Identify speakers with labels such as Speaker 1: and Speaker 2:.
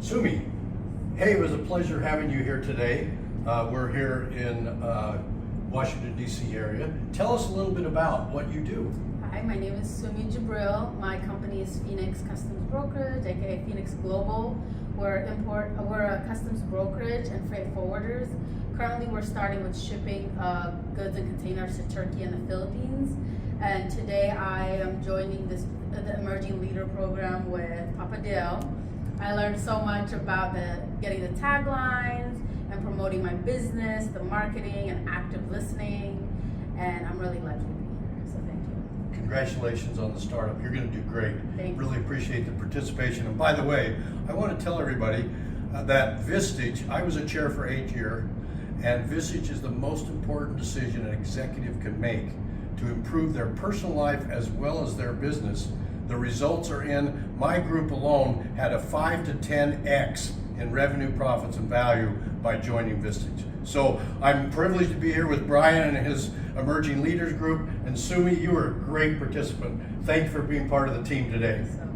Speaker 1: Sumi, hey, it was a pleasure having you here today. We're here in Washington, D.C. area. Tell us a little bit about what you do.
Speaker 2: Hi, my name is Sumi Gibril. My company is Phoenix Customs Brokerage, aka Phoenix Global. We're a customs brokerage and freight forwarders. Currently, we're starting with shipping goods and containers to Turkey and the Philippines. And today, I am joining the Emerging Leader Program with Papa Dale. I learned so much about getting the taglines and promoting my business, the marketing and active listening, and I'm really lucky to be here, so thank you.
Speaker 1: Congratulations on the startup. You're going to do great.
Speaker 2: Thanks.
Speaker 1: Really appreciate the participation. And by the way, I want to tell everybody that Vistage, I was a chair for 8 years, and Vistage is the most important decision an executive can make to improve their personal life as well as their business. The results are in. My group alone had a 5 to 10x in revenue, profits, and value by joining Vistage. So I'm privileged to be here with Brian and his Emerging Leaders Group. And Sumi, you were a great participant. Thank you for being part of the team today.
Speaker 2: So